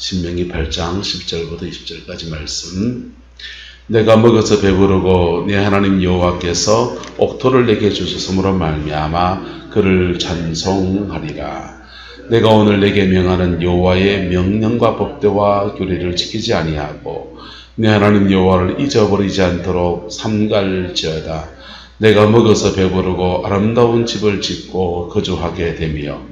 신명기 8장 10절부터 20절까지 말씀. 내가 먹어서 배부르고 내 하나님 여호와께서 옥토를 내게 주셨으므로 말미암아 그를 찬송하리라. 내가 오늘 내게 명하는 여호와의 명령과 법도와 규례를 지키지 아니하고 내 하나님 여호와를 잊어버리지 않도록 삼갈지어다. 내가 먹어서 배부르고 아름다운 집을 짓고 거주하게 되며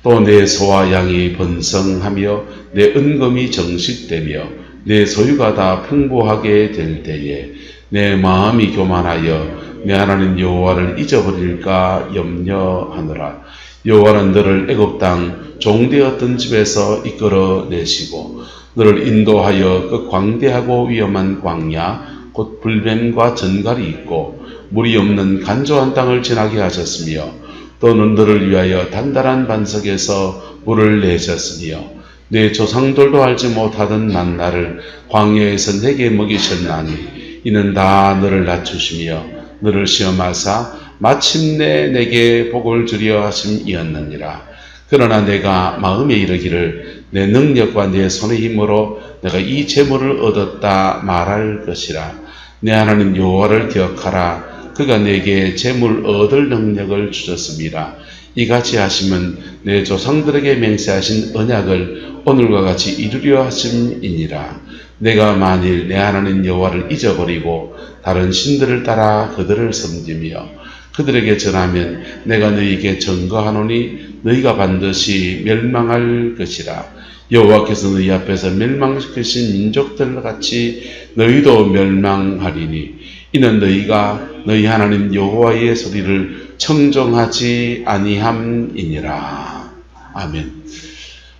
또 내 소와 양이 번성하며 내 은금이 정식되며 내 소유가 다 풍부하게 될 때에 내 마음이 교만하여 내 하나님 여호와를 잊어버릴까 염려하노라. 여호와는 너를 애굽 땅 종되었던 집에서 이끌어내시고 너를 인도하여 그 광대하고 위험한 광야 곧 불뱀과 전갈이 있고 물이 없는 간조한 땅을 지나게 하셨으며 또는 너를 위하여 단단한 반석에서 물을 내셨으며 내 조상들도 알지 못하던 만나를 광야에서 내게 먹이셨나니 이는 다 너를 낮추시며 너를 시험하사 마침내 내게 복을 주려 하심이었느니라. 그러나 내가 마음에 이르기를 내 능력과 내 손의 힘으로 내가 이 재물을 얻었다 말할 것이라. 내 하나님 여호와를 기억하라. 그가 내게 재물 얻을 능력을 주셨습니다. 이같이 하시면 내 조상들에게 맹세하신 언약을 오늘과 같이 이루려 하심이니라. 내가 만일 내 하나님 여호와를 잊어버리고 다른 신들을 따라 그들을 섬기며 그들에게 전하면 내가 너희에게 증거하노니 너희가 반드시 멸망할 것이라. 여호와께서 너희 앞에서 멸망시키신 민족들 같이 너희도 멸망하리니 이는 너희가 너희 하나님 여호와의 소리를 청종하지 아니함이니라. 아멘.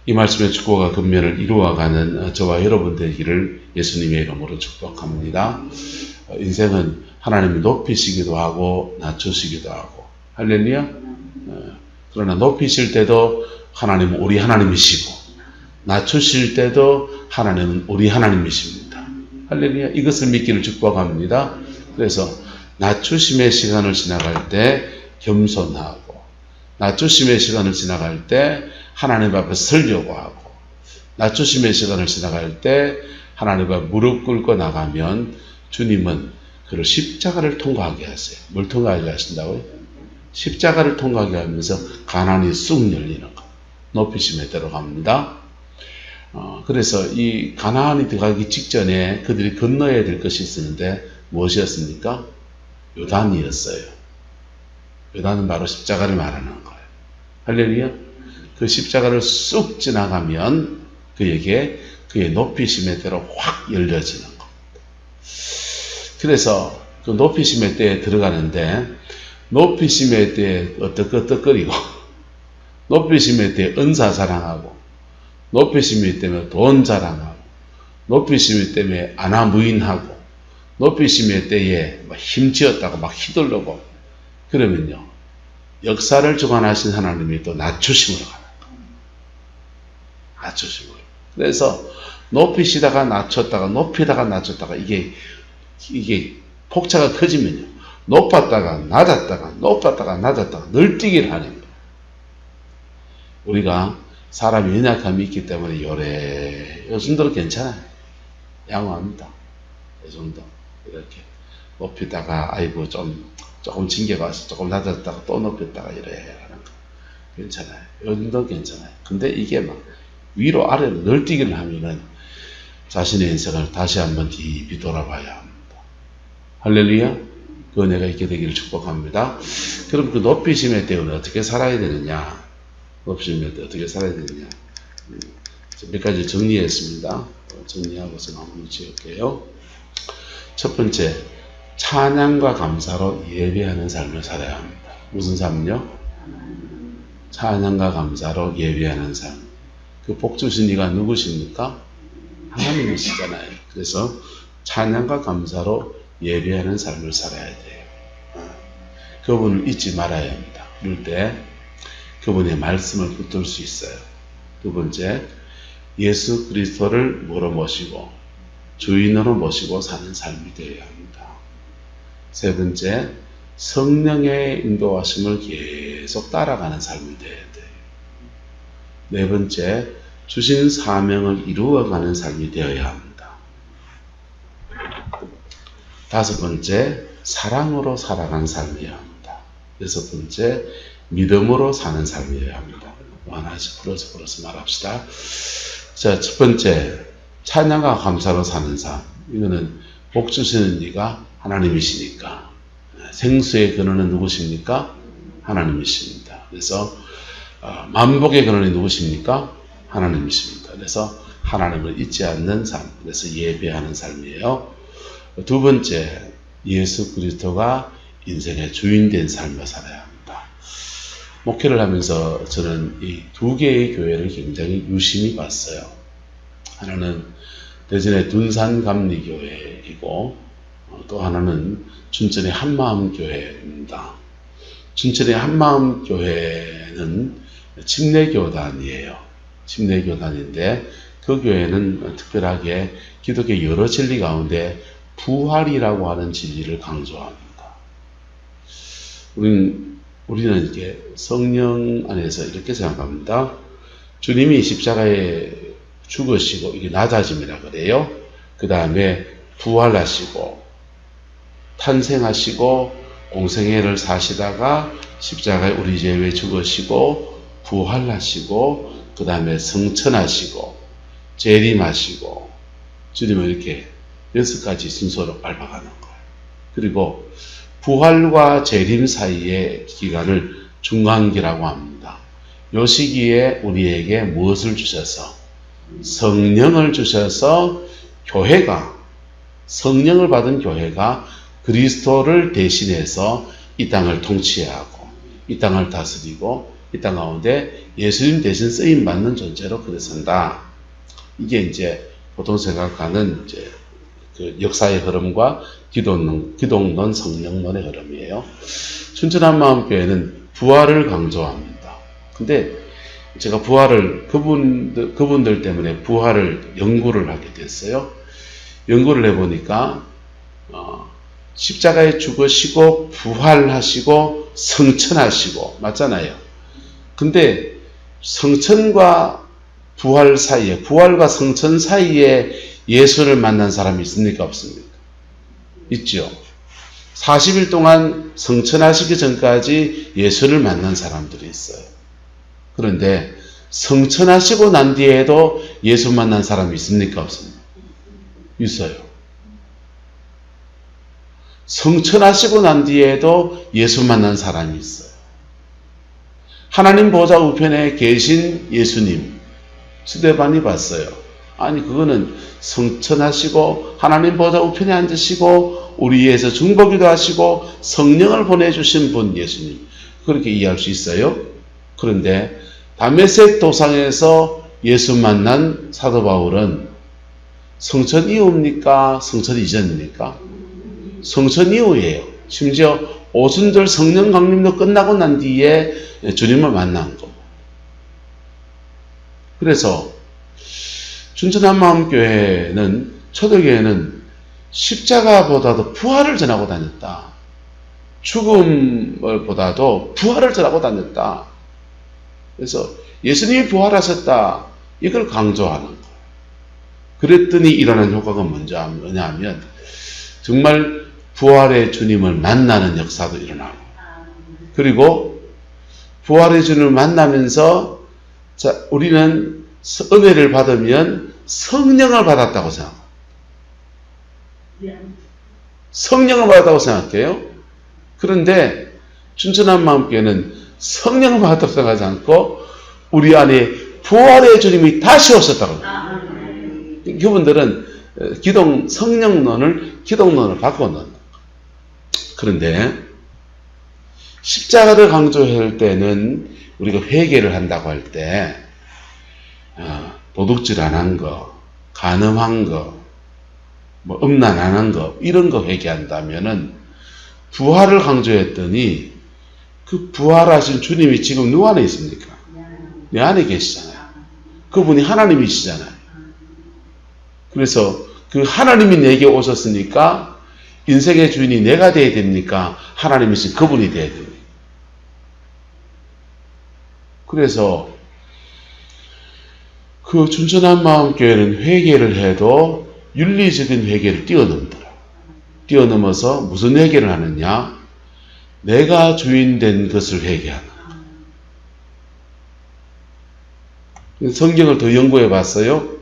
이 말씀의 축복과 근면을 이루어가는 저와 여러분 되기를 예수님의 이름으로 축복합니다. 인생은 하나님이 높이시기도 하고 낮추시기도 하고 할렐루야. 그러나 높이실 때도 하나님은 우리 하나님이시고 낮추실 때도 하나님은 우리 하나님이십니다. 할렐루야. 이것을 믿기를 축복합니다. 그래서 낮추심의 시간을 지나갈 때 겸손하고 낮추심의 시간을 지나갈 때 하나님 앞에 서려고 하고 낮추심의 시간을 지나갈 때 하나님 앞에 무릎 꿇고 나가면 주님은 그를 십자가를 통과하게 하세요. 뭘 통과하게 하신다고요? 십자가를 통과하게 하면서 가난이 쑥 열리는 거. 높이심에 들어갑니다. 그래서 이 가나안이 들어가기 직전에 그들이 건너야 될 것이 있었는데 무엇이었습니까? 요단이었어요. 요단은 바로 십자가를 말하는 거예요. 할렐루야. 그 십자가를 쑥 지나가면 그에게 그의 높이심의 때로 확 열려지는 겁니다. 그래서 그 높이심의 때에 들어가는데 높이심의 때에 어떡거리고 높이심의 때에 은사 자랑하고 높이심의 때문에 돈 자랑하고 높이심의 때문에 아나무인하고 높이심의 때에 힘지었다고 막 휘둘르고 그러면요 역사를 주관하신 하나님이 또 낮추심으로 가는 거예요. 낮추심으로. 그래서 높이시다가 낮췄다가 높이다가 낮췄다가 이게 폭차가 커지면요 높았다가 낮았다가 높았다가 낮았다가 늘뛰기를 하는 거예요. 우리가 사람이 연약함이 있기 때문에 요래 요 정도는 괜찮아요. 양호합니다. 이 정도 이렇게 높이다가 아이고 조금 징계가서 조금 낮았다가 또 높였다가 이래 하는 거 괜찮아요. 이 정도 괜찮아요. 근데 이게 막 위로 아래로 늘뛰기를 하면은 자신의 인생을 다시 한번 깊이 돌아봐야 합니다. 할렐루야. 그 은혜가 있게 되기를 축복합니다. 그럼 그 높이심의 때는 어떻게 살아야 되느냐? 높이심의 때 어떻게 살아야 되느냐? 몇 가지 정리했습니다. 정리하고서 마무리 지을게요. 첫 번째, 찬양과 감사로 예배하는 삶을 살아야 합니다. 무슨 삶요? 찬양과 감사로 예배하는 삶. 그 복 주신 이가 누구십니까? 하나님이시잖아요. 그래서 찬양과 감사로 예배하는 삶을 살아야 돼요. 그분을 잊지 말아야 합니다. 그럴 때 그분의 말씀을 붙들 수 있어요. 두 번째, 예수 그리스도를 뭐로 모시고 주인으로 모시고 사는 삶이 되어야 합니다. 세 번째, 성령의 인도하심을 계속 따라가는 삶이 되어야 돼요. 네 번째, 주신 사명을 이루어가는 삶이 되어야 합니다. 다섯 번째, 사랑으로 살아가는 삶이어야 합니다. 여섯 번째, 믿음으로 사는 삶이어야 합니다. 하나씩 풀어서 말합시다. 자, 첫 번째, 찬양과 감사로 사는 삶. 이거는 복 주시는 이가 하나님이시니까. 생수의 근원은 누구십니까? 하나님이십니다. 그래서 만복의 근원이 누구십니까? 하나님이십니다. 그래서 하나님을 잊지 않는 삶. 그래서 예배하는 삶이에요. 두 번째, 예수 그리스도가 인생의 주인된 삶을 살아야 합니다. 목회를 하면서 저는 이 두 개의 교회를 굉장히 유심히 봤어요. 하나는 대전의 둔산감리교회이고 또 하나는 춘천의 한마음교회입니다. 춘천의 한마음교회는 침례교단이에요. 침례교단인데 그 교회는 특별하게 기독교 여러 진리 가운데 부활이라고 하는 진리를 강조합니다. 우리는 이렇게 성령 안에서 이렇게 생각합니다. 주님이 십자가에 죽으시고 이게 낮아짐이라 그래요. 그 다음에 부활하시고 탄생하시고 공생애를 사시다가 십자가에 우리 죄 위에 죽으시고 부활하시고 그 다음에 성천하시고 재림하시고 주님은 이렇게 6가지 순서로 밟아가는 거예요. 그리고 부활과 재림 사이의 기간을 중간기라고 합니다. 이 시기에 우리에게 무엇을 주셔서? 성령을 주셔서 교회가, 성령을 받은 교회가 그리스도를 대신해서 이 땅을 통치하고 이 땅을 다스리고 이 땅 가운데 예수님 대신 쓰임받는 존재로 그래 선다. 이게 이제 보통 생각하는 이제 그 역사의 흐름과 기독론 성령론의 흐름이에요. 춘천한마음교회는 부활을 강조합니다. 근데 제가 부활을 그분들 때문에 부활을 연구를 하게 됐어요. 연구를 해보니까 십자가에 죽으시고 부활하시고 성천하시고 맞잖아요. 근데 성천과 부활 사이에, 부활과 성천 사이에 예수를 만난 사람이 있습니까? 없습니까? 있죠. 40일 동안 성천하시기 전까지 예수를 만난 사람들이 있어요. 그런데 성천하시고 난 뒤에도 예수 만난 사람이 있습니까? 없습니까? 있어요. 성천하시고 난 뒤에도 예수 만난 사람이 있어요. 하나님 보좌 우편에 계신 예수님, 스데반이 봤어요. 아니 그거는 성천하시고 하나님 보좌 우편에 앉으시고 우리 위해서 중보기도 하시고 성령을 보내주신 분 예수님, 그렇게 이해할 수 있어요. 그런데 다메섹 도상에서 예수 만난 사도 바울은 성천 이후입니까? 성천 이전입니까? 성천 이후예요. 심지어 오순절 성령 강림도 끝나고 난 뒤에 주님을 만난 거. 그래서 춘천한마음교회는 초대교회는 십자가보다도 부활을 전하고 다녔다. 죽음을 보다도 부활을 전하고 다녔다. 그래서 예수님이 부활하셨다. 이걸 강조하는 거예요. 그랬더니 일어난 효과가 뭐냐 하면 정말 부활의 주님을 만나는 역사도 일어나고 그리고 부활의 주님을 만나면서 자, 우리는 은혜를 받으면 성령을 받았다고 생각합니다. 성령을 받았다고 생각해요. 그런데 춘천한마음교회는 성령을 받았다고 생각하지 않고 우리 안에 부활의 주님이 다시 오셨다고 합니다. 그분들은 기독론을 바꿔 놓는 거예요. 그런데 십자가를 강조할 때는 우리가 회개를 한다고 할 때 도둑질 안 한 거, 간음한 거, 뭐 음란 안 한 거 이런 거 회개한다면은 부활을 강조했더니 그 부활하신 주님이 지금 누구 안에 있습니까? 내 안에 계시잖아요. 그분이 하나님이시잖아요. 그래서 그 하나님이 내게 오셨으니까 인생의 주인이 내가 돼야 됩니까? 하나님이신 그분이 돼야 됩니다. 그래서 그 춘천한 마음교회는 회개를 해도 윤리적인 회개를 뛰어넘더라. 뛰어넘어서 무슨 회개를 하느냐? 내가 주인된 것을 회개하는. 성경을 더 연구해 봤어요.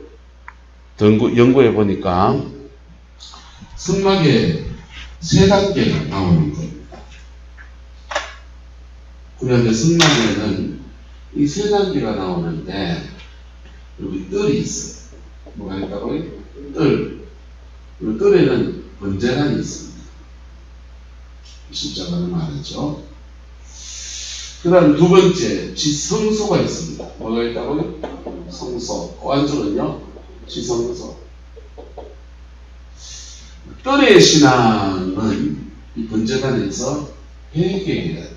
더 연구해 보니까 성막에 세 단계가 나오는 겁니다. 그런데 성막에는 이 세 단계가 나오는데 여기 뜰이 있어요. 뭐가 있다고요? 뜰. 이 뜰에는 번제관이 있습니다. 십자가를 말하죠. 그 다음 두 번째, 지성소가 있습니다. 뭐가 있다고요? 성소. 그 안쪽은요? 지성소. 뜰의 신앙은 이 번제관에서 회개해야 돼요.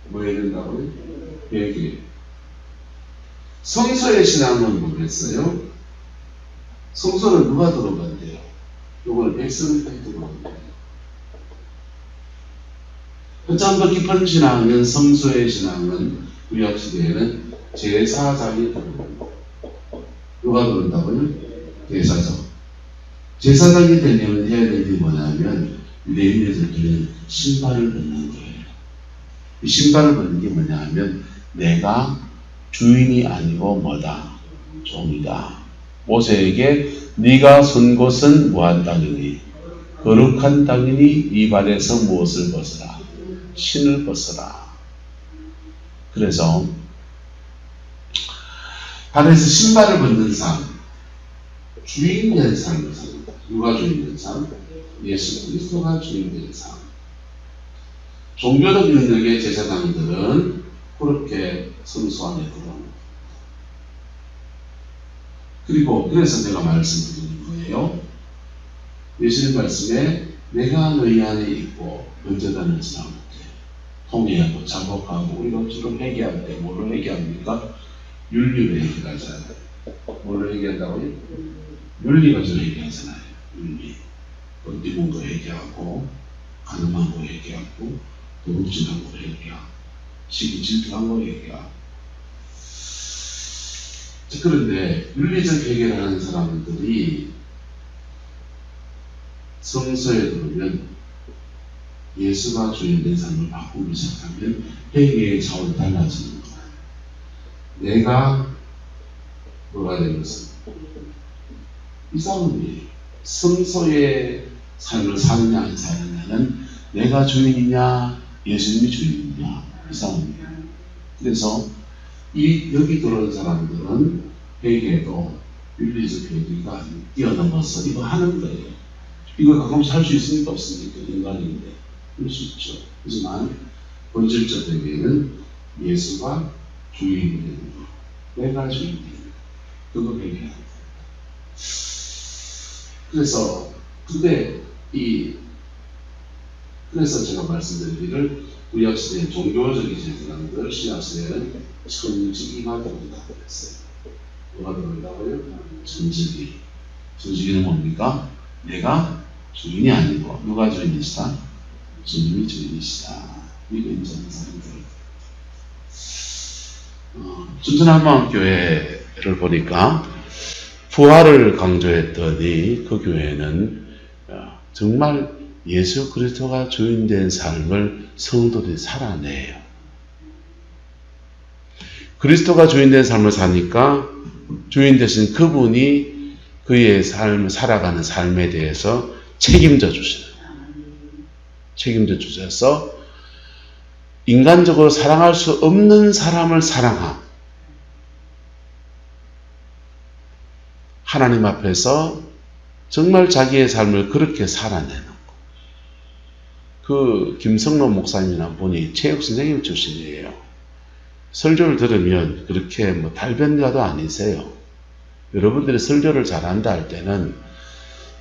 뭐 해야 된다고요? 회개. 성소의 신앙은 뭐겠어요? 성소는 누가 들어간대요? 요거는 백성이 들어간대요. 한참 더 깊은 신앙은 성소의 신앙은 구약 시대에는 제사장이 들어간다. 누가 들어간다고요? 제사장. 제사장이 되려면 해야 될 일이 뭐냐면 레위인들은 신발을 벗는 거예요. 이 신발을 벗는 게 뭐냐 하면 내가 주인이 아니고 뭐다? 종이다. 모세에게 네가 선 곳은 무한 땅이니 거룩한 땅이니 이 발에서 무엇을 벗어라? 신을 벗어라. 그래서 발에서 신발을 벗는 삶, 주인된 삶을 삽니다. 누가 주인된 삶? 예수 그리스도가 주인된 삶. 종교적 능력의 제사장들은 그렇게 성소 안에 들어옵니다. 그리고 그래서 내가 말씀드리는 거예요. 예수님 말씀에 내가 너희 안에 있고 언제다는 지나올 때 통회하고 작곡하고 우리가 주로 회개할 때 뭘로 회개합니까? 윤리로 회개하잖아요. 뭘로 회개한다고요? 윤리가 주로 회개하잖아요. 윤리. 어디본 거 회개하고 가늠한 거 회개하고 도둑질한 거 회개하고 시기 질투한 거 회개하고. 그런데 윤리적 회개를 하는 사람들이 성서에 들어오면 예수가 주인된 삶을 바꾸기 시작하면 회개의 차원이 달라지는 거야. 내가 뭐가 되는 것은 이 싸움이에요. 성서의 삶을 사느냐 안 사느냐는 내가 주인이냐 예수님이 주인이냐 이 싸움이에요. 그래서 여기 들어온 사람들은 회개도 윤리적 회개가 뛰어넘어서 이거 하는 거예요. 이걸 가끔씩 할 수 있습니까? 없습니까? 인간인데. 할 수 있죠. 하지만 본질적 회개는 예수가 주인이 되는 거. 내가 주인이 되는 거. 그거 회개하는 거. 그래서 그래서 제가 말씀드리기를 구약시대의 종교적인 제사장들, 신약시대는 천지기가 들어온다 그랬어요. 뭐가 들어온다고요? 천지기. 천지기는 뭡니까? 내가 주인이 아니고 누가 주인이시다? 주님이 주인이시다. 이거 인정하는 사람들. 춘천한마음교회를 보니까 부활을 강조했더니 그 교회는 정말 예수 그리스도가 주인된 삶을 성도들이 살아내요. 그리스도가 주인된 삶을 사니까 주인 되신 그분이 그의 삶을 살아가는 삶에 대해서 책임져 주시는 거예요. 책임져 주셔서 인간적으로 사랑할 수 없는 사람을 사랑함. 하나님 앞에서 정말 자기의 삶을 그렇게 살아내는 거. 그 김성로 목사님이나 분이 체육 선생님 출신이에요. 설교를 들으면 그렇게 뭐 달변가도 아니세요. 여러분들이 설교를 잘한다 할 때는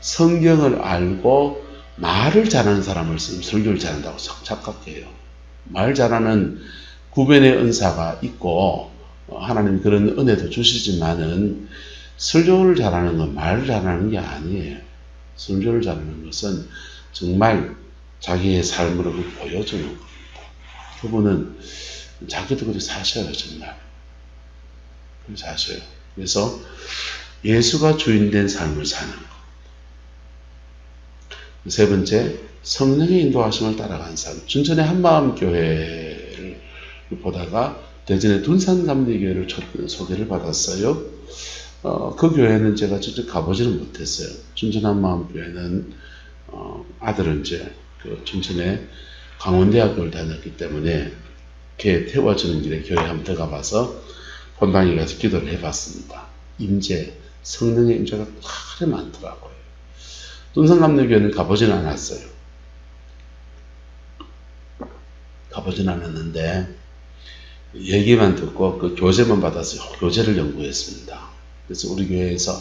성경을 알고 말을 잘하는 사람을 쓰면 설교를 잘한다고 착각해요. 말 잘하는 구변의 은사가 있고 하나님 그런 은혜도 주시지만은 설교를 잘하는 건 말을 잘하는 게 아니에요. 설교를 잘하는 것은 정말 자기의 삶으로 보여주는 겁니다. 그분은 자기도 그렇게 사셔요, 정말. 그렇게 사셔요. 그래서 예수가 주인된 삶을 사는 것. 세 번째, 성령의 인도하심을 따라가는 삶. 춘천의 한마음교회를 보다가 대전의 둔산감리교회를 소개를 받았어요. 그 교회는 제가 직접 가보지는 못했어요. 춘천 한마음교회는 아들은 이제 그 춘천에 강원대학교를 다녔기 때문에 걔 태워주는 길에 교회 한번 들어가봐서 본당에 가서 기도를 해봤습니다. 임재, 성령의 임재가 크게 많더라고요. 둔산감리교회는 가보지는 않았어요. 가보진 않았는데 얘기만 듣고 그 교재만 받아서 교재를 연구했습니다. 그래서 우리 교회에서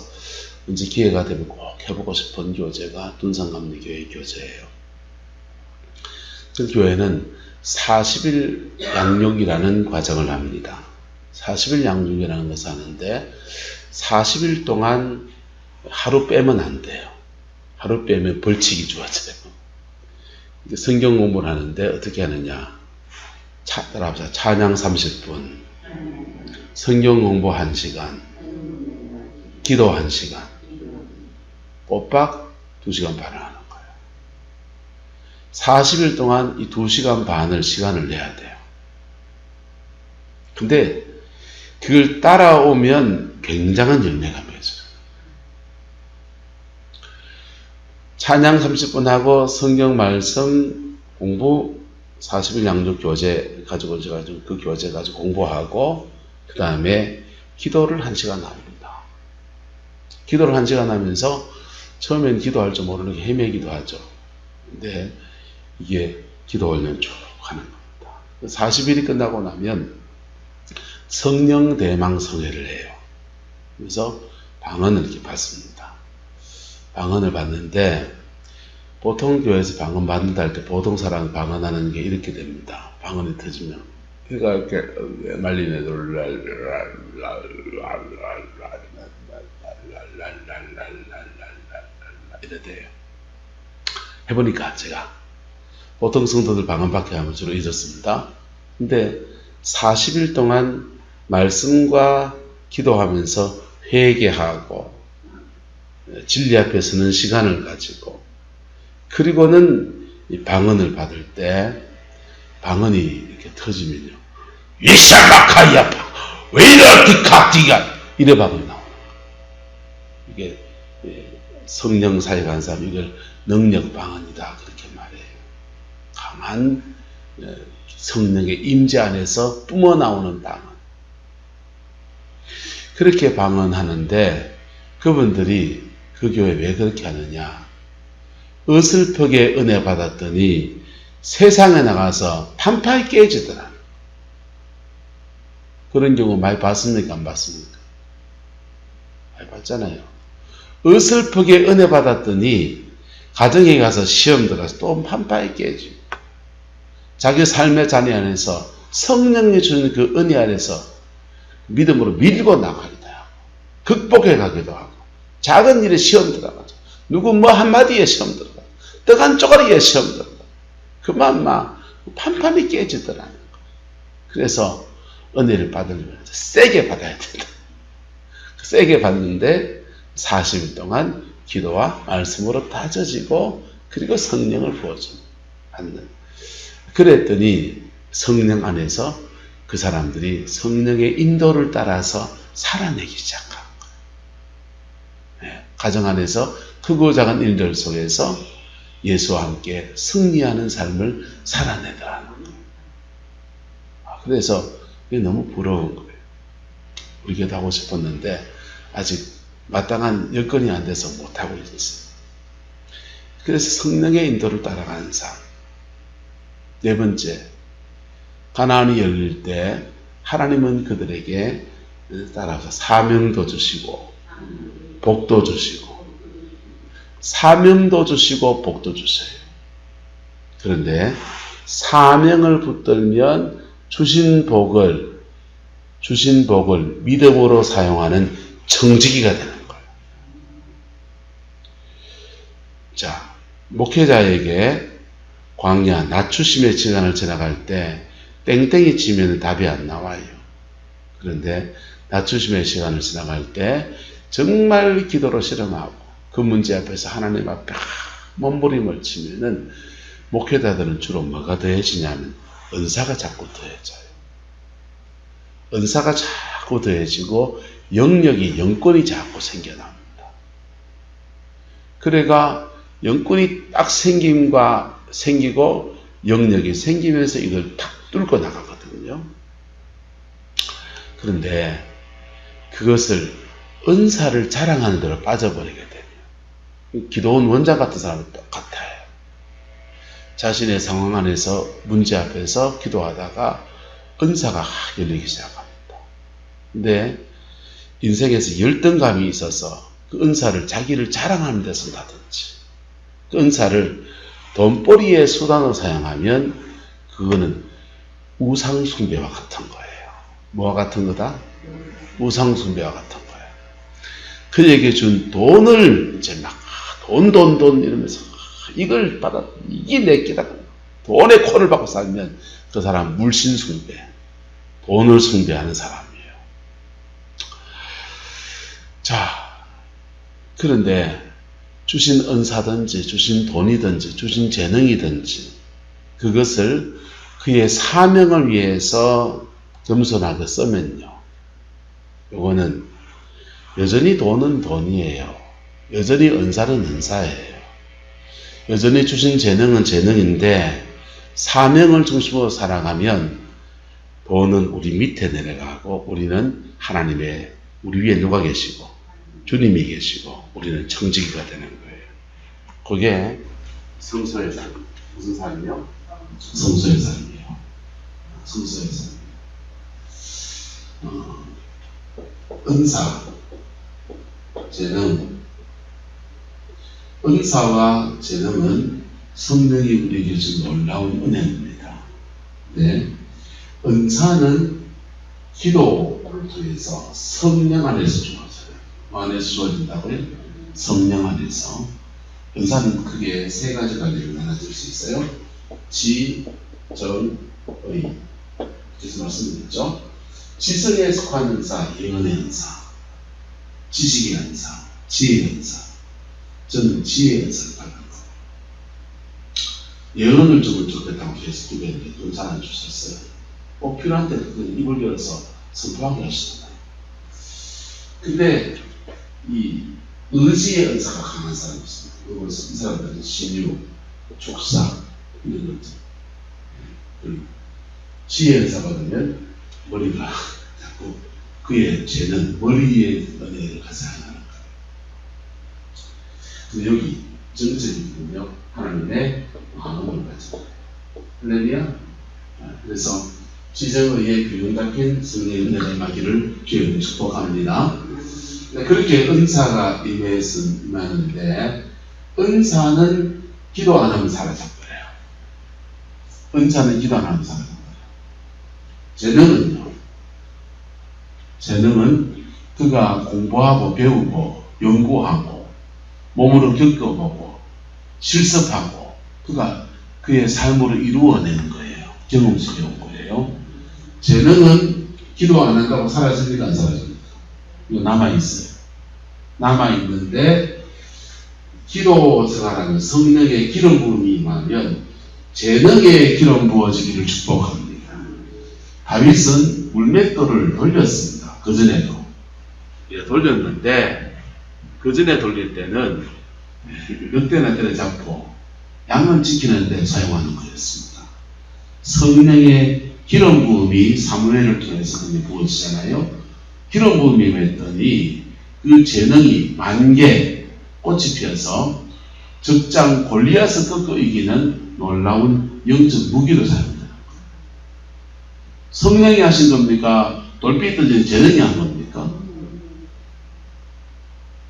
언제 기회가 되면 꼭 해보고 싶은 교재가 둔산감리교회 교재예요. 그 교회는 40일 양육이라는 과정을 합니다. 40일 양육이라는 것을 하는데 40일 동안 하루 빼면 안 돼요. 하루 빼면 벌칙이 주어져요. 성경 공부를 하는데 어떻게 하느냐. 따라합시다. 찬양 30분, 성경 공부 1시간, 기도 1시간, 꼬박 2시간 반을 하는 거예요. 40일 동안 이 2시간 반을 시간을 내야 돼요. 근데 그걸 따라오면 굉장한 열매가 맺어요. 찬양 30분 하고 성경 말씀 공부 40일 양육 교재 가지고 그 교재 가지고 공부하고 그 다음에 기도를 1시간 합니다. 기도를 1시간 하면서 처음엔 기도할 줄 모르는 게 헤매기도 하죠. 근데 이게 기도 훈련 쭉 하는 겁니다. 40일이 끝나고 나면 성령 대망성회를 해요. 그래서 방언을 이렇게 받습니다. 방언을 받는데 보통 교회에서 방언 받는다 할 때 보통 사람 방언하는 게 이렇게 됩니다. 방언이 터지면 그가 이렇게 말린 애들 이래 돼요. 해보니까 제가 보통 성도들 방언 받게 하면 주로 잊었습니다. 근데 40일 동안 말씀과 기도하면서 회개하고 진리 앞에 서는 시간을 가지고 그리고는 이 방언을 받을 때 방언이 이렇게 터지면요. 이샤마카야파 왜 이렇게 각디가 이래 방언이 나와요. 이게 성령 사역한 사람 이걸 능력 방언이다 그렇게 말해요. 강한 성령의 임재 안에서 뿜어 나오는 방언. 그렇게 방언하는데 그분들이 그 교회 왜 그렇게 하느냐. 어설프게 은혜 받았더니 세상에 나가서 판판이 깨지더라. 그런 경우 많이 봤습니까? 안 봤습니까? 많이 봤잖아요. 어설프게 은혜 받았더니 가정에 가서 시험 들어서 또 판판이 깨지고 자기 삶의 자리 안에서 성령이 주는 그 은혜 안에서 믿음으로 밀고 나가기도 하고 극복해 가기도 하고 작은 일에 시험 들어가죠. 누구 뭐 한마디에 시험 들어가고 떡 한 쪼가리에 시험 들어가고 그만 막 판판이 깨지더라는 거예요. 그래서 은혜를 받으려면 세게 받아야 된다. 세게 받는데 40일 동안 기도와 말씀으로 다져지고 그리고 성령을 부어주는 그랬더니 성령 안에서 그 사람들이 성령의 인도를 따라서 살아내기 시작한 거예요. 가정 안에서 크고 작은 일들 속에서 예수와 함께 승리하는 삶을 살아내더라는 거예요. 그래서 이게 너무 부러운 거예요. 우리 교회도 하고 싶었는데 아직 마땅한 여건이 안 돼서 못하고 있었어요. 그래서 성령의 인도를 따라가는 삶. 네 번째, 가나안이 열릴 때 하나님은 그들에게 따라서 사명도 주시고 복도 주시고 사명도 주시고 복도 주세요. 그런데 사명을 붙들면 주신 복을 믿음으로 사용하는 청지기가 되는 거예요. 자, 목회자에게 광야, 낮추심의 시간을 지나갈 때 땡땡이 치면 답이 안 나와요. 그런데 낮추심의 시간을 지나갈 때 정말 기도로 실험하고 그 문제 앞에서 하나님 앞에 몸부림을 치면은 목회자들은 주로 뭐가 더해지냐면 은사가 자꾸 더해져요. 은사가 자꾸 더해지고 영권이 자꾸 생겨납니다. 그래가 영권이 딱 생기고 영역이 생기면서 이걸 탁 뚫고 나가거든요. 그런데 그것을 은사를 자랑하는 대로 빠져버리게 돼요. 기도원 원장 같은 사람은 똑같아요. 자신의 상황 안에서 문제 앞에서 기도하다가 은사가 열리기 시작합니다. 근데 인생에서 열등감이 있어서 그 은사를 자기를 자랑하는 데 쓴다든지 그 은사를 돈벌이의 수단으로 사용하면 그거는 우상숭배와 같은 거예요. 뭐와 같은 거다? 우상숭배와 같은 거예요. 그에게 준 돈을 이제 막 돈 이러면서 이걸 받아 이게 내 끼다 돈에 코를 박고 살면 그 사람 물신숭배, 돈을 숭배하는 사람이에요. 자, 그런데 주신 은사든지 주신 돈이든지 주신 재능이든지 그것을 그의 사명을 위해서 겸손하게 쓰면요, 요거는 여전히 돈은 돈이에요. 여전히 은사는 은사예요. 여전히 주신 재능은 재능인데 사명을 중심으로 살아가면 돈은 우리 밑에 내려가고 우리는 하나님의 우리 위에 누가 계시고 주님이 계시고 우리는 청지기가 되는 거예요. 그게 성소의 삶. 무슨 삶이요? 성소의 삶이에요. 성소의 삶. 은사, 재능. 은사와 재능은 성령이 우리에게 준 놀라운 은혜입니다. 네. 은사는 기도를 통해서 성령 안에서 주어져요. 안에서 주어진다고요? 성령 안에서. 은사는 크게 세 가지 관계를 나눠줄 수 있어요. 지, 정, 의. 그래서 말씀드렸죠. 지성에 속한 은사, 예언의 은사, 지식의 은사, 지혜의 은사. 저는 지혜의 은사를 받는 거예요. 예언을 주면 좋겠다고 계속 기도했는데 그건 잘 안 주셨어요. 꼭 필요한 때 그건 입을 열어서 선포하게 하시잖아요. 근데 이 의지의 은사가 강한 사람이 있습니다. 그래서 이 사람들은 신유, 족사 이런 것들. 지혜의 은사 받으면 머리가 자꾸 그의 죄는 머리의 은혜를 가져가는 거예요. 근데 여기 정책이 보면 하나님의 마음을 가지고 할렐루야. 그래서 지정의의 균형 잡힌 성령의 은혜가 임하기를 주여 축복합니다. 그렇게 은사가 임했는데 은사는 기도 안 하면 사라져버려요. 은사는 기도 안 하면 사라져버려요. 재능은요. 재능은 그가 공부하고 배우고 연구하고 몸으로 겪어보고 실습하고 그가 그의 삶으로 이루어내는 거예요. 경험스러운 거예요. 재능은 기도 안 한다고 사라집니까? 안 사라집니까? 이거 남아있어요. 남아있는데 기도 생활하는 성령의 기름 부음이 임하면 재능의 기름 부어지기를 축복합니다. 다윗은 물맷돌을 돌렸습니다. 그전에도. 돌렸는데 그전에 돌릴 때는 몇 대나 때려잡고 양은 지키는데 사용하는 거였습니다. 성령의 기름 부음이 사무엘을 통해서 그게 부어지잖아요. 기름 부음이 임했더니 그 재능이 만개 꽃이 피어서 적장 골리앗을 꺾어 이기는 놀라운 영적 무기로 사용합니다. 성령이 하신 겁니까? 돌빛 던진 재능이 한 겁니까?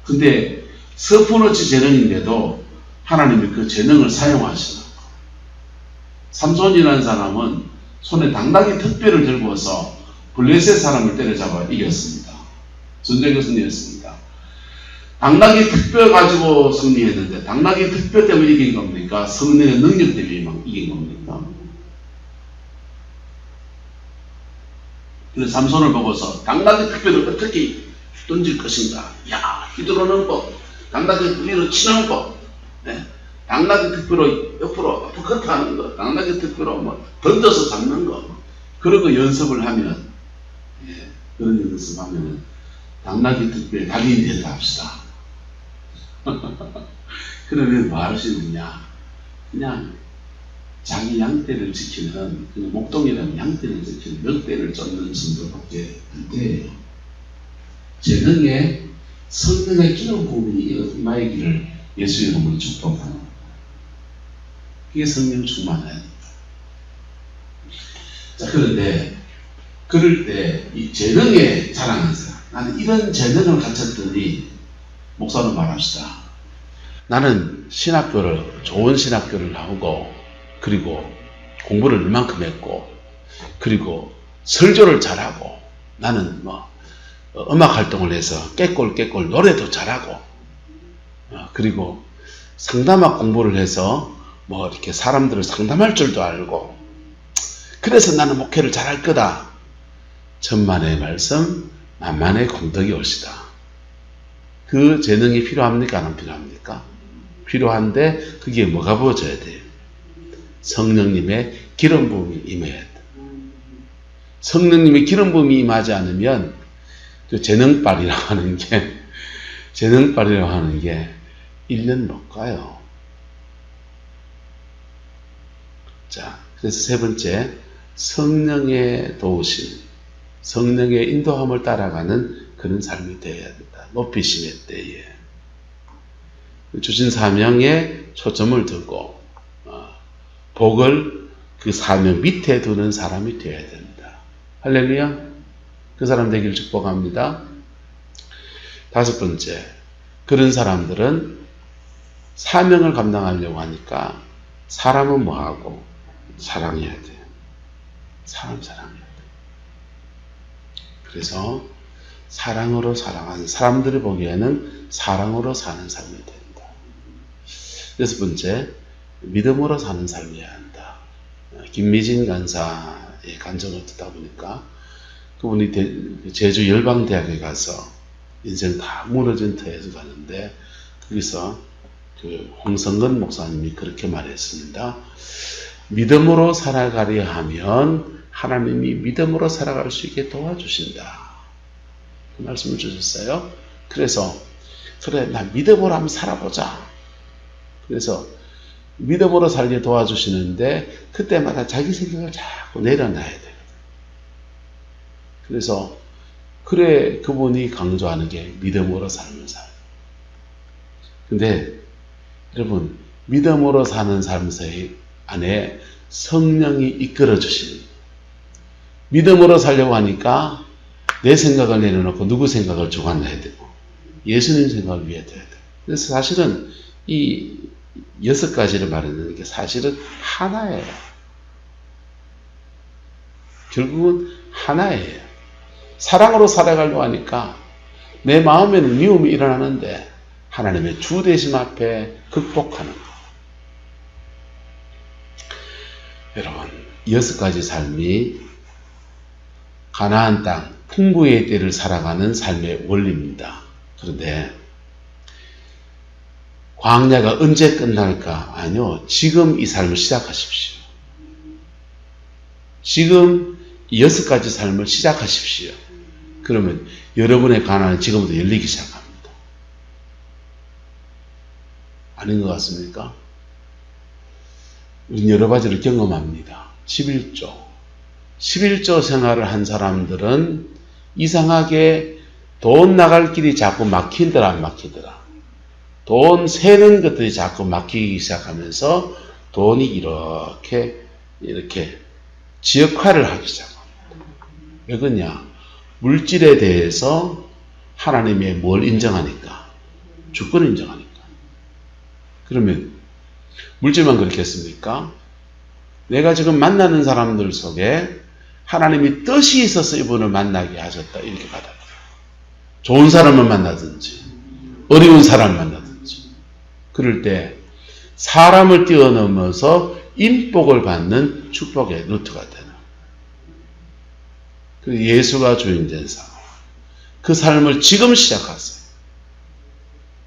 근데 서포너치 재능인데도 하나님이 그 재능을 사용하시는 거예요. 삼손이라는 사람은 손에 당나귀 특별을 들고서 블레셋 사람을 때려잡아 이겼습니다. 전쟁의 승리였습니다. 당나귀 특별 가지고 승리했는데 당나귀 특별 때문에 이긴 겁니까? 성령의 능력 때문에 이긴 겁니까? 그래서 삼손을 보고서 당나귀 특별을 어떻게 던질 것인가. 야, 휘두르는 법, 당나귀 위로 치는 법, 예? 당나귀 특별로 옆으로 어퍼컷 하는 거, 당나귀 특별로 뭐 던져서 잡는 거, 그런 거 연습을 하면, 예, 그런 연습하면 당나귀 특별 닭이 된다 합시다. 그러면 뭐 할 수 있느냐? 그냥 자기 양떼를 지키는, 그냥 목동이라는 양떼를 지키는 멱대를 쫓는 정도밖에 안 돼요. 재능에 성령의 기름 부음이 임하기를 예수 이름으로 축복하는, 그게 성령 충만해야. 자, 그런데 그럴 때 이 재능에 자랑하는 사람, 나는 이런 재능을 갖췄더니, 목사는 말합시다. 나는 신학교를, 좋은 신학교를 나오고, 그리고 공부를 이만큼 했고, 그리고 설교를 잘하고, 나는 뭐 음악 활동을 해서 깨꼴 노래도 잘하고, 그리고 상담학 공부를 해서 뭐 이렇게 사람들을 상담할 줄도 알고, 그래서 나는 목회를 잘할 거다. 천만의 말씀, 만만의 공덕이 올시다. 그 재능이 필요합니까? 안 필요합니까? 필요한데 그게 뭐가 부어져야 돼요? 성령님의 기름 부음이 임해야 돼. 성령님의 기름 부음이 임하지 않으면 그 재능빨이라고 하는 게 1년 못 가요. 자, 그래서 세 번째, 성령의 도우심, 성령의 인도함을 따라가는 그런 삶이 되어야 된다. 높이심의 때에 주신 사명에 초점을 두고 복을 그 사명 밑에 두는 사람이 되어야 된다. 할렐루야. 그 사람 되기를 축복합니다. 다섯 번째, 그런 사람들은 사명을 감당하려고 하니까 사람은 뭐하고? 사랑해야 돼요. 사람 사랑해야 돼요. 그래서 사랑으로 살아가는, 사람들이 보기에는 사랑으로 사는 삶이 된다. 여섯 번째, 믿음으로 사는 삶이어야 한다. 김미진 간사의 간증을 듣다 보니까 그분이 제주 열방대학에 가서 인생 다 무너진 터에서 가는데, 거기서 그 홍성근 목사님이 그렇게 말했습니다. 믿음으로 살아가려 하면 하나님이 믿음으로 살아갈 수 있게 도와주신다. 그 말씀을 주셨어요. 그래서 그래, 나 믿음으로 한번 살아보자. 그래서 믿음으로 살게 도와주시는데 그때마다 자기 생각을 자꾸 내려놔야 돼요. 그래서 그래, 그분이 강조하는 게 믿음으로 사는 삶. 근데 여러분, 믿음으로 사는 삶 안에 성령이 이끌어 주시는, 믿음으로 살려고 하니까 내 생각을 내려놓고 누구 생각을 주관해야 되고 예수님 생각을 위해 둬야 돼요. 그래서 사실은 이 6가지를 말하는 게 사실은 하나예요. 결국은 하나예요. 사랑으로 살아가려고 하니까 내 마음에는 미움이 일어나는데 하나님의 주대심 앞에 극복하는 것. 여러분, 6가지 삶이 가나안 땅 풍부의 때를 살아가는 삶의 원리입니다. 그런데 광야가 언제 끝날까? 아니요, 지금 이 삶을 시작하십시오. 지금 6가지 삶을 시작하십시오. 그러면 여러분의 가난은 지금부터 열리기 시작합니다. 아닌 것 같습니까? 우리는 여러 가지를 경험합니다. 11조 생활을 한 사람들은 이상하게 돈 나갈 길이 자꾸 막히더라 안 막히더라. 돈 세는 것들이 자꾸 막히기 시작하면서 돈이 이렇게 지역화를 하기 시작합니다. 왜 그러냐? 물질에 대해서 하나님의 뭘 인정하니까? 주권을 인정하니까. 그러면 물질만 그렇겠습니까? 내가 지금 만나는 사람들 속에 하나님이 뜻이 있어서 이분을 만나게 하셨다, 이렇게 받아들여요. 좋은 사람을 만나든지 어려운 사람을 만나든지 그럴 때 사람을 뛰어넘어서 인복을 받는 축복의 루트가 되는. 예수가 주인된 삶. 그 삶을 지금 시작하세요.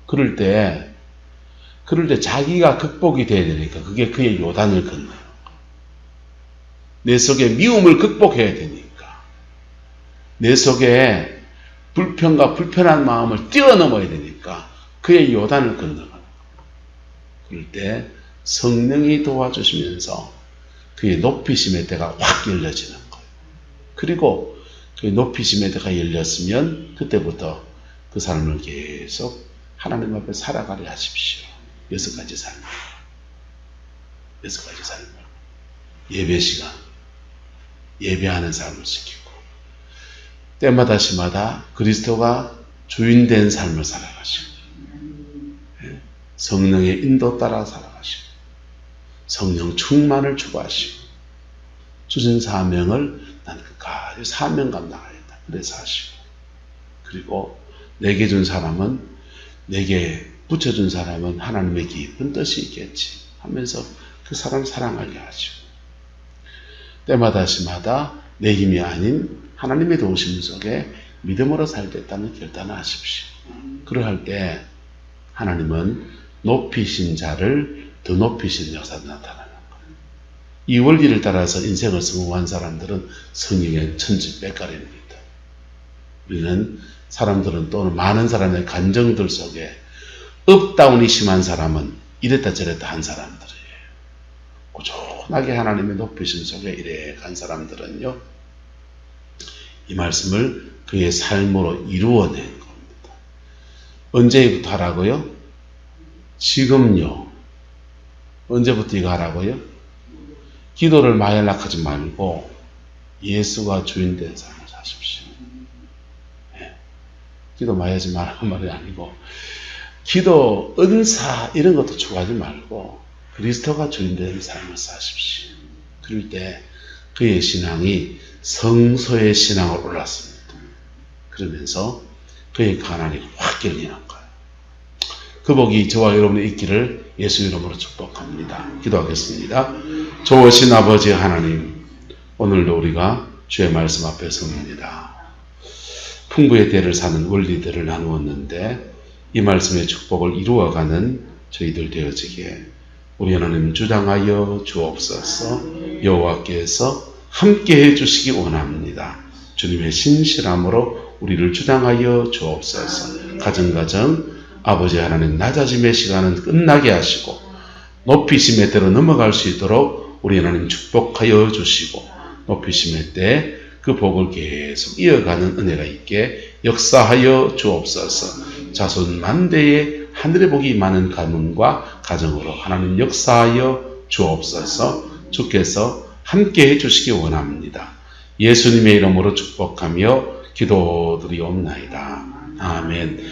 그럴 때 자기가 극복이 돼야 되니까 그게 그의 요단을 건너요. 내 속에 미움을 극복해야 되니까. 내 속에 불평과 불편한 마음을 뛰어넘어야 되니까 그의 요단을 건너가는 거예요. 그럴 때 성령이 도와주시면서 그의 높이심의 때가 확 열려지는 거예요. 그리고 그의 높이심의 때가 열렸으면 그때부터 그 삶을 계속 하나님 앞에 살아가려 하십시오. 6가지 삶. 6가지 삶. 예배 시간. 예배하는 삶을 지키고 때마다 시마다 그리스도가 주인된 삶을 살아가시고 성령의 인도 따라 살아가시고 성령 충만을 추구하시고 주신 사명을 나는 끝까지 사명 감당하겠다. 그래서 하시고 그리고 내게 준 사람은 내게 붙여준 사람은 하나님의 깊은 뜻이 있겠지 하면서 그 사람 사랑하게 하시고 때마다 시마다 내 힘이 아닌 하나님의 도우심 속에 믿음으로 살겠다는 결단을 하십시오. 그러할 때 하나님은 높이신 자를 더 높이신 역사가 나타나는 거예요. 이 원리를 따라서 인생을 성공한 사람들은 성령의 천지백갈입니다. 우리는 사람들은 또는 많은 사람의 감정들 속에 업다운이 심한 사람은 이랬다 저랬다 한 사람들이에요. 꾸준하게 하나님의 높이신 속에 이래 간 사람들은요, 이 말씀을 그의 삶으로 이루어낸 겁니다. 언제부터 하라고요? 지금요. 언제부터 이거 하라고요? 기도를 마연락하지 말고 예수가 주인된 삶을 사십시오. 네. 기도 마연하지 말라는 말이 아니고 기도, 은사 이런 것도 추구하지 말고 그리스도가 주인된 삶을 사십시오. 그럴 때 그의 신앙이 성소의 신앙으로 올랐습니다. 그러면서 그의 가난이 확 열리는 거예요. 그 복이 저와 여러분의 있기를 예수 이름으로 축복합니다. 기도하겠습니다. 좋으신 아버지 하나님, 오늘도 우리가 주의 말씀 앞에 섭니다. 풍부의 때를 사는 원리들을 나누었는데 이 말씀의 축복을 이루어가는 저희들 되어지기에 우리 하나님 주장하여 주옵소서. 여호와께서 함께 해주시기 원합니다. 주님의 신실함으로 우리를 주장하여 주옵소서. 가정가정 아버지 하나님 낮아짐의 시간은 끝나게 하시고 높이심의 때로 넘어갈 수 있도록 우리 하나님 축복하여 주시고 높이심의 때 그 복을 계속 이어가는 은혜가 있게 역사하여 주옵소서. 자손 만대의 하늘의 복이 임하는 가문과 가정으로 하나님 역사하여 주옵소서. 주께서 함께 해주시기 원합니다. 예수님의 이름으로 축복하며 기도드리옵나이다. 아멘.